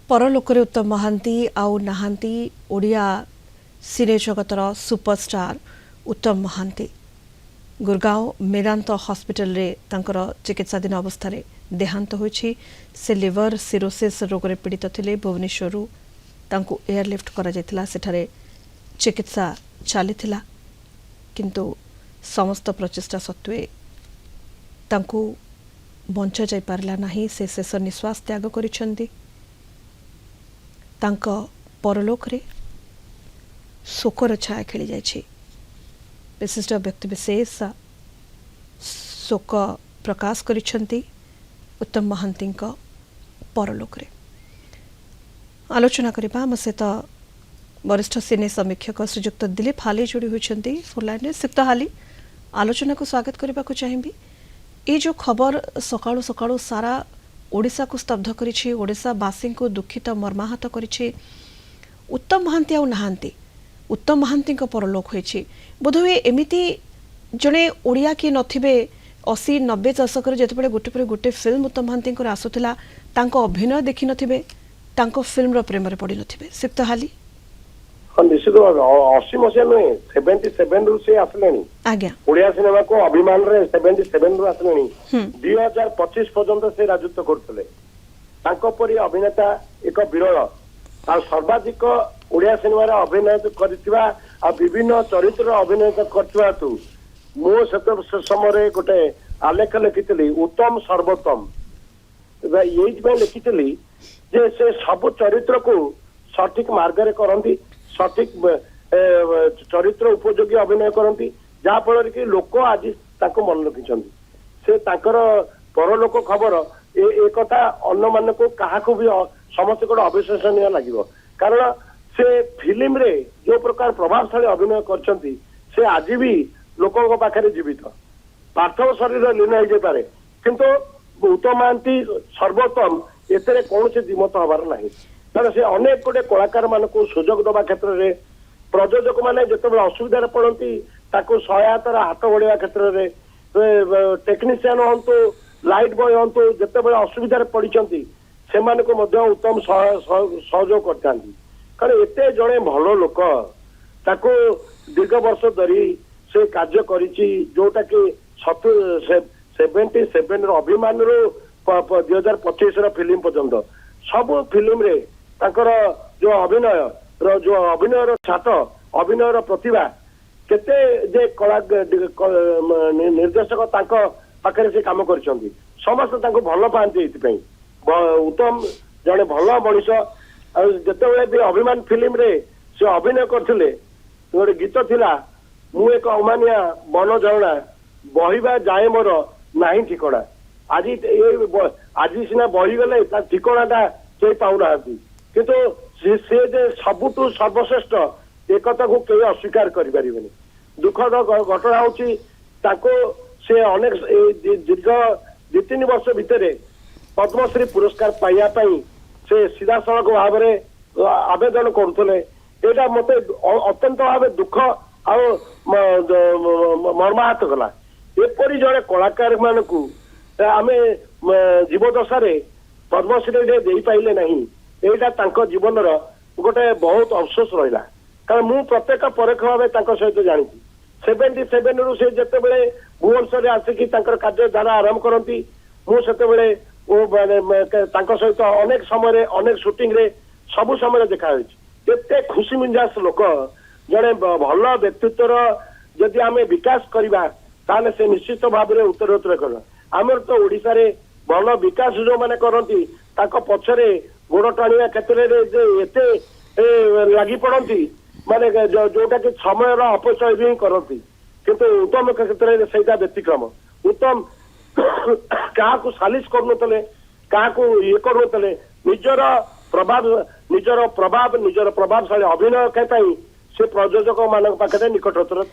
परलोकरे उत्तम महांती आउ नाहांती ओडिया सिने जगतर सुपरस्टार उत्तम महांती गुरगांव मेदांत हॉस्पिटल रे तांकर चिकित्साधीन अवस्था देहांत होइछि। से लिवर सिरोसिस रोग रे पीड़ित थिले। भुवनेश्वर तांको एयरलिफ्ट करा जायतिला, सेठारे चिकित्सा चलीथिला, किंतु समस्त प्रचेष्टा सत्वे तांको बंचा जाय पारला नाही। से शेष निश्वास त्याग करिसेंती। तांको परलोक रे शोकर छाया खेली जायछि। विशिष्ट व्यक्तिविशेष शोक प्रकाश करिसेंती उत्तम महांती परलोक रे। आलोचना करबा हम सहित वरिष्ठ सिने समीक्षक श्रीजुक्त दिलीप हाली जोड़ी होइछंती फोन लाइन रे। सिक्त हाली, आलोचना को स्वागत करबा को चाहिबी। ए जो खबर सकाळु सकाळु सारा ओडिशा को स्तब्ध करिछि, ओडिशा वासी को दुखित मर्माहत करिछि। उत्तम महांती आ नाहांती, उत्तम महांती परलोक होइछि। बोधवे एमिति जणे ओडिया के नथिबे 80-90 दशक जेतेबेले गोटे पर गोटे फिल्म उत्तम महांती आसुथिला, तांको अभिनय देखि नथिबे, तांको फिल्म रो प्रेम रे पड़ी नथिबे। सिक्त हाली निश्चित 80 मसीहा नुहे 77 रु से आसलेनी आज्ञा ओडिया सिनेमा को अभिमान रे 77 रु आसलेनी 2025 पर्यंत से राजत्व करथले। तांको परी अभिनेता एक विरल आ सर्वाधिक ओडिया सिनेमा रे अभिनय करथिबा आ विभिन्न चरित्र अभिनय करथिबा तू मो समय रे गोटे आलेख लिखितली उत्तम सर्वोत्तम। यही पे लिखितली जे से सब चरित्र को सठिक मार्ग रे करंती, सठिक चरित्र उपयोगी अभिनय करती, जहाँ फल कि लोक आज मन रखिंट। से तांकर परलोक खबर एक अन्न मान को क्या भी समस्त गोटे अविश्वसनीय लगे, कारण से फिल्म रे जो प्रकार प्रभावशाली अभिनय करछंती से आज भी लोकों पाखे जीवित। पार्थिव शरीर लीन हो जाए किंतु उत्तम महांती सर्वोत्तम एते कौन से दिमत हबार ना। तेना से अनेक गोटे कलाकार मान को सुजोग दवा क्षेत्र में प्रयोजक मैंने जिते असुविधा पड़ती सहायतार हाथ बढ़ा क्षेत्र में टेक्नीशियन हूँ लाइट बॉय हूँ जिते असुविधा पड़ी से उत्तम सहयोग करता। कारण एत जड़े भल लोक ताको दीर्घ वर्ष धरी से कार्य जोटा कि 77 अभिमान रू 2025 फिल्म पर्यंत सब फिल्म रे तांकर जो अभिनय छात अभिनय प्रतिभा केते जे कला निर्देशक तांको पाखरे से काम करछंती, समस्त तांको भल पांती। एथि उत्तम जने भल मनीष जेतेबेले भी अभिमान फिल्म रे से अभिनय करथिले गोटे गीत थिला मु एक अमानिया बन जणा बहिबा जाए मोर नाही ठिकणा। आज सीना बही गले ठिकणाटा के पाऊना किंतु से सबुठू सर्वश्रेष्ठ एक को कई अस्वीकार करें। दुखद घटना हूँ से अनेक दीर्घ 2-3 वर्ष भितर पद्मश्री पुरस्कार पाइबापी से सीधा सड़क भाव में आवेदन करुले। यहाँ मत अत्यंत भाव दुख आ मर्माहत गला। एपरी जड़े कलाकार मान को आम जीवदशा पद्मश्री दे पाइले नहीं, यहाँ जीवन गोटे बहुत अफसोस रहा। कारण मु प्रत्येक परोक्ष भाव सहित जानी 77 रु से जिते बड़े भुवनेश्वर आसिकी कार्यधारा आरंभ करती मुझे सहित अनेक समय अनेक सुटिंग रे सब समय देखा एते खुशी मिजाज लोक जड़े भल व्यक्तित्वर जदि आम विकास करवा ताले से निश्चित भाव में उत्तरोत्तर कर। आमर तो ओडिशा रे भल विकास जो मैंने करती पछरे गोड़ टाणिया क्षेत्र में एते लगी पड़ती माने जोटा कि समय अपचय भी करती, किंतु उत्तम क्षेत्र में सहीटा व्यतिक्रम। उत्तम क्या सालिश करुनतले, क्या ये करुनतले, निजर प्रभाव निजर प्रभावशाली अभिनय से प्रयोजक मान पाखे निकटतर।